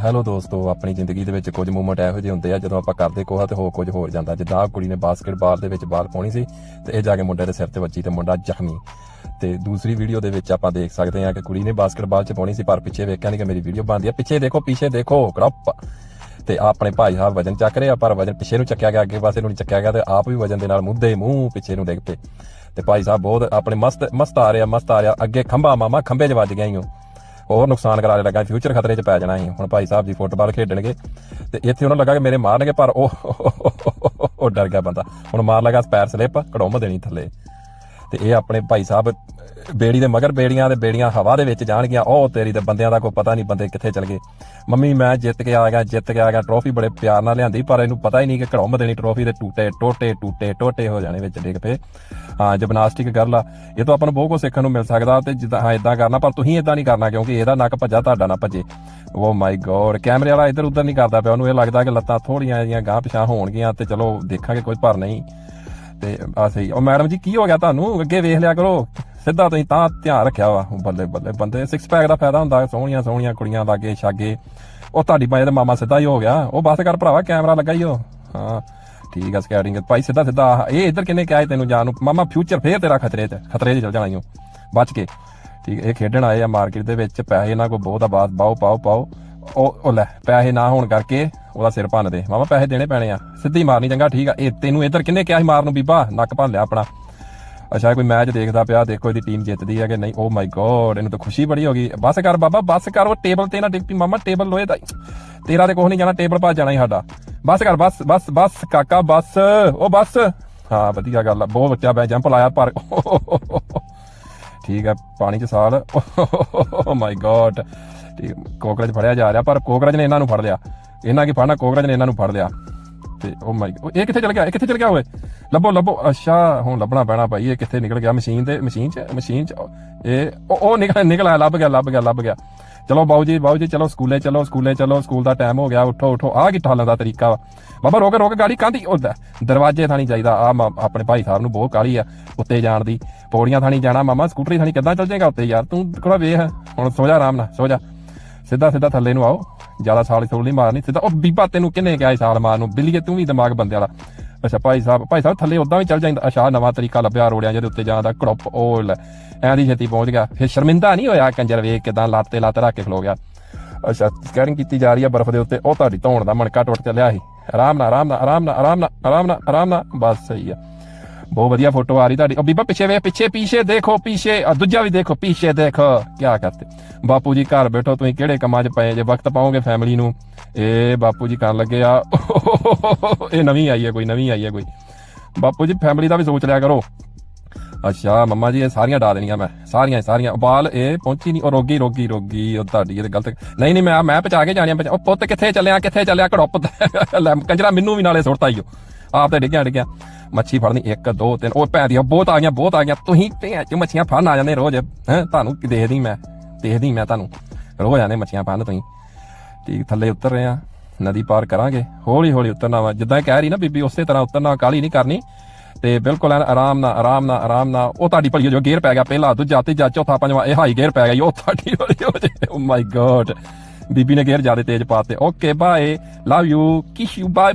Hello ਦੋਸਤੋ, ਆਪਣੀ ਜ਼ਿੰਦਗੀ ਦੇ ਵਿੱਚ ਕੁਝ ਮੂਮੈਂਟ ਇਹੋ ਜਿਹੇ ਹੁੰਦੇ ਆ ਜਦੋਂ ਆਪਾਂ ਕਰਦੇ ਕੋਹਾ ਤੇ ਹੋ ਕੁਝ ਹੋਰ ਜਾਂਦਾ। ਜਿੱਦਾਂ ਕੁੜੀ ਨੇ ਬਾਸਕਟਬਾਲ ਦੇ ਵਿੱਚ ਬਾਲ ਪਾਉਣੀ ਸੀ ਤੇ ਇਹ ਜਾ ਕੇ ਮੁੰਡੇ ਦੇ ਸਿਰ ਤੇ ਵੱਜੀ ਤੇ ਮੁੰਡਾ ਜ਼ਖਮੀ। ਤੇ ਦੂਸਰੀ ਵੀਡੀਓ ਦੇ ਵਿੱਚ ਆਪਾਂ ਦੇਖ ਸਕਦੇ ਹਾਂ ਕਿ ਕੁੜੀ ਨੇ ਬਾਸਕਟਬਾਲ 'ਚ ਪਾਉਣੀ ਸੀ ਪਰ ਪਿੱਛੇ ਵੇਖਿਆ ਨਹੀਂ ਕਿ ਮੇਰੀ ਵੀਡੀਓ ਬਣਦੀ ਆ। ਪਿੱਛੇ ਦੇਖੋ ਕ੍ਰੌਪ ਤੇ ਆਪਣੇ ਭਾਈ ਸਾਹਿਬ ਵਜਨ ਚੱਕ ਰਹੇ ਆ ਪਰ ਵਜਨ ਪਿੱਛੇ ਨੂੰ ਚੱਕਿਆ ਗਿਆ, ਅੱਗੇ ਪਾਸੇ ਨੂੰ ਨਹੀਂ ਚੱਕਿਆ ਗਿਆ ਤੇ ਆਪ ਵੀ ਵਜਨ ਦੇ ਨਾਲ ਮੁੱਦੇ ਮੂੰਹ ਪਿੱਛੇ ਨੂੰ ਡਿੱਗ ਪਏ। ਤੇ ਭਾਈ ਸਾਹਿਬ ਬਹੁਤ ਆਪਣੇ ਮਸਤ ਆ ਰਿਹਾ ਅੱਗੇ ਖੰਭਾ ਮਾਮਾ ਖੰਭੇ 'ਚ ਵੱਜ ਗਿਆ ਹੀ ਹੋਰ ਨੁਕਸਾਨ ਕਰਾ ਲੱਗਾ, ਫਿਊਚਰ ਖਤਰੇ 'ਚ ਪੈ ਜਾਣਾ ਸੀ। ਹੁਣ ਭਾਈ ਸਾਹਿਬ ਜੀ ਫੁੱਟਬਾਲ ਖੇਡਣਗੇ ਤੇ ਇੱਥੇ ਉਹਨਾਂ ਲੱਗਾ ਕਿ ਮੇਰੇ ਮਾਰਨਗੇ ਪਰ ਉਹ ਡਰ ਗਿਆ ਬੰਦਾ। ਹੁਣ ਮਾਰ ਲਗਾ ਪੈਰ ਸਲਿੱਪ ਕੜੁੰਮ ਦੇਣੀ ਥੱਲੇ। ਤੇ ਇਹ ਆਪਣੇ ਭਾਈ ਸਾਹਿਬ ਬੇੜੀ ਦੇ ਮਗਰ ਬੇੜੀਆਂ ਹਵਾ ਦੇ ਵਿੱਚ ਜਾਣਗੀਆਂ। ਉਹ ਤੇਰੀ ਤੇ ਬੰਦਿਆਂ ਦਾ ਕੋਈ ਪਤਾ ਨਹੀਂ ਬੰਦੇ ਕਿੱਥੇ ਚਲ ਗਏ। ਮੰਮੀ ਮੈਂ ਜਿੱਤ ਕੇ ਆ ਗਿਆ ਟਰੋਫੀ ਬੜੇ ਪਿਆਰ ਨਾਲ ਲਿਆਂਦੀ ਪਰ ਇਹਨੂੰ ਪਤਾ ਹੀ ਨਹੀਂ ਕਿ ਕੜੁੰਮ ਦੇਣੀ ਟਰੋਫੀ ਦੇ ਟੋਟੇ ਹੋ ਜਾਣੇ ਵਿੱਚ ਡਿੱਗ ਪਏ। ਹਾਂ ਜਿਮਨਾਸਟਿਕ ਗਰਲ ਆ, ਇਹ ਤੋਂ ਆਪਾਂ ਨੂੰ ਬਹੁਤ ਕੁਝ ਸਿੱਖਣ ਨੂੰ ਮਿਲ ਸਕਦਾ। ਤੇ ਜਿੱਦਾਂ ਹਾਂ ਇਦਾਂ ਕਰਨਾ ਪਰ ਤੁਸੀਂ ਇਦਾਂ ਨਹੀਂ ਕਰਨਾ ਕਿਉਂਕਿ ਇਹਦਾ ਨੱਕ ਭੱਜਾ ਤੁਹਾਡਾ ਨਾ ਭੱਜੇ। ਓ ਮਾਈ ਗੋਡ, ਕੈਮਰੇ ਵਾਲਾ ਇੱਧਰ ਉੱਧਰ ਨਹੀਂ ਕਰਦਾ ਪਿਆ, ਉਹਨੂੰ ਇਹ ਲੱਗਦਾ ਕਿ ਲੱਤਾਂ ਥੋੜੀਆਂ ਜਿਹੀਆਂ ਗਾਂਹ ਪਿਛਾਂ ਹੋਣਗੀਆਂ ਤੇ ਚਲੋ ਦੇਖਾਂਗੇ ਕੋਈ ਪਰ ਨਹੀਂ। ਤੇ ਆ ਸਹੀ। ਉਹ ਮੈਡਮ ਜੀ ਕੀ ਹੋ ਗਿਆ ਤੁਹਾਨੂੰ, ਅੱਗੇ ਵੇਖ ਲਿਆ ਕਰੋ ਸਿੱਧਾ, ਤੁਸੀਂ ਤਾਂ ਧਿਆਨ ਰੱਖਿਆ ਵਾ। ਬੱਲੇ ਬੰਦੇ 6 ਪੈਕ ਦਾ ਫਾਇਦਾ ਹੁੰਦਾ, ਸੋਹਣੀਆਂ ਕੁੜੀਆਂ ਲਾਗੇ ਛਾਗੇ। ਉਹ ਤੁਹਾਡੀ ਬਾਈ ਦਾ ਮਾਮਾ ਸਿੱਧਾ ਹੀ ਹੋ ਗਿਆ। ਉਹ ਬਸ ਕਰ ਭਰਾਵਾ, ਕੈਮਰਾ ਲੱਗਾ ਹੀ ਉਹ। ਹਾਂ ਠੀਕ ਆ ਸਕੈਟਿੰਗ ਭਾਈ ਸਿੱਧਾ ਇਹ ਇੱਧਰ ਕਿੰਨੇ ਕਿਹਾ ਤੈਨੂੰ ਜਾਣ ਨੂੰ ਮਾਮਾ, ਫਿਊਚਰ ਫੇਰ ਤੇਰਾ ਖਤਰੇ 'ਚ ਚਲ ਜਾਣਾ ਈ ਬਚ ਕੇ। ਠੀਕ ਇਹ ਖੇਡਣ ਆਏ ਆ ਮਾਰਕੀਟ ਦੇ ਵਿੱਚ, ਪੈਸੇ ਇਹਨਾਂ ਕੋਲ ਬਹੁਤ ਆ, ਬਾਤ ਪਾਓ। ਉਹ ਲੈ ਪੈਸੇ ਨਾ ਹੋਣ ਕਰਕੇ ਉਹਦਾ ਸਿਰ ਭੰਨ ਦੇ ਮਾਮਾ, ਪੈਸੇ ਦੇਣੇ ਪੈਣੇ ਆ, ਸਿੱਧੀ ਮਾਰਨੀ ਚੰਗਾ। ਠੀਕ ਆ ਇਹ ਤੈਨੂੰ ਇੱਧਰ ਕਿੰਨੇ ਕਿਹਾ ਸੀ ਮਾਰਨ ਨੂੰ ਬੀਬਾ, ਨੱਕ ਭੰਨ ਲਿਆ ਆਪਣਾ। ਅੱਛਾ ਕੋਈ ਮੈਚ ਦੇਖਦਾ ਪਿਆ, ਦੇਖੋ ਇਹਦੀ ਟੀਮ ਜਿੱਤਦੀ ਹੈ ਕਿ ਨਹੀਂ। ਓ ਮਾਈ ਗੋਡ, ਇਹਨੂੰ ਤਾਂ ਖੁਸ਼ੀ ਬੜੀ ਹੋ ਗਈ। ਬਸ ਕਰ ਬਾਬਾ ਬਸ ਕਰ, ਉਹ ਟੇਬਲ ਤੇ ਨਾ ਡਿੱਗ ਪਈ ਮਾਮਾ, ਟੇਬਲ ਲੋਹੇ ਦਾ ਤੇਰਾ ਤੇ ਕੁਛ ਨਹੀਂ ਜਾਣਾ, ਟੇਬਲ ਭੱਜ ਜਾਣਾ ਹੀ ਸਾਡਾ। ਬਸ ਕਰ ਬਸ ਕਾਕਾ ਬਸ, ਉਹ ਬਸ। ਹਾਂ ਵਧੀਆ ਗੱਲ ਆ, ਬਹੁਤ ਬੱਚਾ ਬੈ ਜੰਪ ਲਾਇਆ ਪਰ ਠੀਕ ਆ ਪਾਣੀ 'ਚ ਸਾਲ। ਓ ਮਾਈ ਗੋਡ, ਠੀਕ ਕੋਕਰਚ ਫੜਿਆ ਜਾ ਰਿਹਾ ਪਰ ਕੋਕਰਚ ਨੇ ਇਹਨਾਂ ਨੂੰ ਫੜ ਲਿਆ। ਇਹਨਾਂ ਕੀ ਫੜਨਾ, ਕੋਕਰਚ ਨੇ ਇਹਨਾਂ ਨੂੰ ਫੜ ਲਿਆ। ਤੇ ਓ ਮਾਈ ਇਹ ਕਿੱਥੇ ਚਲ ਗਿਆ ਹੋਏ, ਲੱਭੋ। ਅੱਛਾ ਹੁਣ ਲੱਭਣਾ ਪੈਣਾ ਭਾਈ, ਇਹ ਕਿੱਥੇ ਨਿਕਲ ਗਿਆ ਮਸ਼ੀਨ ਚ ਇਹ ਉਹ ਨਿਕਲ ਆਇਆ, ਲੱਭ ਗਿਆ। ਚਲੋ ਬਾਊ ਜੀ ਚਲੋ ਸਕੂਲੇ ਚਲੋ, ਸਕੂਲ ਦਾ ਟਾਈਮ ਹੋ ਗਿਆ, ਉਠੋ। ਆਹ ਕੀ ਠਾਲਣ ਦਾ ਤਰੀਕਾ ਵਾ ਬਾਬਾ, ਰੋਕ ਗਾੜੀ ਕਾਹਦੀ। ਦਰਵਾਜ਼ੇ ਥਾਣੀ ਚਾਹੀਦਾ। ਆ ਆਪਣੇ ਭਾਈ ਸਾਹਿਬ ਨੂੰ ਬਹੁਤ ਕਾਹਲੀ ਆ ਉੱਤੇ ਜਾਣ ਦੀ, ਪੌੜੀਆਂ ਥਾਣੀ ਜਾਣਾ ਮਾਮਾ, ਸਕੂਟਰੀ ਥਾਣੀ ਕਿੱਦਾਂ ਚੱਲ ਜਾਏਗਾ ਉੱਤੇ ਯਾਰ, ਤੂੰ ਥੋੜਾ ਵੇਖ। ਹੁਣ ਸੋ ਜਾ ਆਰਾਮ ਨਾਲ, ਸੋ ਜਾ ਸਿੱਧਾ ਥੱਲੇ ਨੂੰ ਆਓ, ਜ਼ਿਆਦਾ ਸਾਲ ਨਹੀਂ ਮਾਰਨੀ ਸਿੱਧਾ। ਉਹ ਬੀਬਾ ਤੈਨੂੰ ਕਿੰਨੇ ਕਿਹਾ ਸਾਲ ਮਾਰ ਨੂੰ, ਬਿੱਲੀਏ ਤੂੰ ਵੀ ਦਿਮਾਗ ਬੰਦੇ ਵਾਲਾ। ਅੱਛਾ ਭਾਈ ਸਾਹਿਬ ਥੱਲੇ ਉਦਾਂ ਵੀ ਚੱਲ ਜਾਂਦਾ। ਅੱਛਾ ਨਵਾਂ ਤਰੀਕਾ ਲੱਭਿਆ ਰੋੜਿਆਂ ਜਿਹਦੇ ਉੱਤੇ ਜਾਣ ਦਾ, ਕੜੁੱਪ ਉਹ ਲੈ ਐਂ ਦੀ ਛੇਤੀ ਪਹੁੰਚ ਗਿਆ। ਫਿਰ ਸ਼ਰਮਿੰਦਾ ਨਹੀਂ ਹੋਇਆ ਕੰਜਰ ਵੇਖ ਕਿਦਾਂ ਲੱਤ ਰੱਖ ਕੇ ਖਲੋ ਗਿਆ। ਅੱਛਾ ਸਕੈਟਿੰਗ ਕੀਤੀ ਜਾ ਰਹੀ ਆ ਬਰਫ਼ ਦੇ ਉੱਤੇ, ਉਹ ਤੁਹਾਡੀ ਧੌਣ ਦਾ ਮਣਕਾ ਟੁੱਟ ਚੱਲਿਆ ਸੀ। ਆਰਾਮ ਨਾਲ ਬਸ ਸਹੀ ਆ, ਬਹੁਤ ਵਧੀਆ ਫੋਟੋ ਆ ਰਹੀ ਤੁਹਾਡੀ। ਉਹ ਬੀਬਾ ਪਿੱਛੇ ਵੇਖ, ਪਿੱਛੇ ਦੇਖੋ, ਦੂਜਾ ਵੀ ਦੇਖੋ, ਪਿੱਛੇ ਦੇਖੋ ਕਿਆ ਕਰਤੇ। ਬਾਪੂ ਜੀ ਘਰ ਬੈਠੋ, ਤੁਸੀਂ ਕਿਹੜੇ ਕੰਮਾਂ 'ਚ ਪਏ ਜੇ, ਵਕਤ ਪਾਓਗੇ ਫੈਮਿਲੀ ਨੂੰ। ਇਹ ਬਾਪੂ ਜੀ ਕਰਨ ਲੱਗੇ ਆ, ਇਹ ਨਵੀਂ ਆਈ ਹੈ ਕੋਈ। ਬਾਪੂ ਜੀ ਫੈਮਿਲੀ ਦਾ ਵੀ ਸੋਚ ਲਿਆ ਕਰੋ। ਅੱਛਾ ਮੰਮਾ ਜੀ ਇਹ ਸਾਰੀਆਂ ਡਾ ਦੇਣੀਆਂ ਮੈਂ, ਸਾਰੀਆਂ ਬਾਲ ਇਹ ਪਹੁੰਚੀ ਨਹੀਂ। ਉਹ ਰੋਗੀ ਉਹ ਤੁਹਾਡੀ ਇਹ ਗਲਤ ਨਹੀਂ ਮੈਂ ਪਹੁੰਚਾ ਕੇ ਜਾਣੀਆਂ। ਉਹ ਪੁੱਤ ਕਿੱਥੇ ਚੱਲਿਆ ਕੜੁੱਪ ਕੰਜਰਾ, ਮੈਨੂੰ ਵੀ ਨਾਲੇ ਸੁੱਟਤਾ ਈ ਆਪ ਤੇ ਡਿੱਗਿਆ। ਮੱਛੀ ਫੜਨੀ 1 2 3 ਉਹ ਭੈਣ ਦੀਆਂ ਬਹੁਤ ਆ ਗਈਆਂ। ਤੁਸੀਂ ਭੈਣ ਚ ਮੱਛੀਆਂ ਫੜਨ ਆ ਜਾਂਦੇ ਰੋਜ਼ ਹੈਂ, ਤੁਹਾਨੂੰ ਦੇਖਦੀ ਮੈਂ ਤੁਹਾਨੂੰ ਰੋਜ਼ ਆਨੇ ਮੱਛੀਆਂ ਫੜਨ ਤੁਸੀਂ। ਠੀਕ ਥੱਲੇ ਉਤਰ ਰਹੇ ਆ, ਨਦੀ ਪਾਰ ਕਰਾਂਗੇ, ਹੌਲੀ ਉਤਰਨਾ ਵਾ ਜਿੱਦਾਂ ਕਹਿ ਰਹੀ ਨਾ ਬੀਬੀ, ਉਸੇ ਤਰ੍ਹਾਂ ਉਤਰਨਾ, ਕਾਹਲੀ ਨਹੀਂ ਕਰਨੀ ਤੇ ਬਿਲਕੁਲ ਆਰਾਮ ਨਾਲ। ਉਹ ਤੁਹਾਡੀ ਭਲੀ ਜੋ ਗੇਅਰ ਪੈ ਗਿਆ, ਪਹਿਲਾ ਦੂਜਾ ਤੀਜਾ ਚੌਥਾ ਪੰਜਵਾਂ, ਇਹ ਹਾਈ ਗੇਅਰ ਪੈ ਗਿਆ। ਉਹ ਤੁਹਾਡੀ ਭਲੀ ਹੋ ਜੇ। ਓ ਮਾਈ ਗੋਡ, ਬੀਬੀ ਨੇ ਗੇਅਰ ਜ਼ਿਆਦਾ ਤੇਜ਼ ਪਾਤੇ। ਓਕੇ ਬਾਏ, ਲਵ ਯੂ, ਕਿਸ ਯੂ, ਬਾਏ।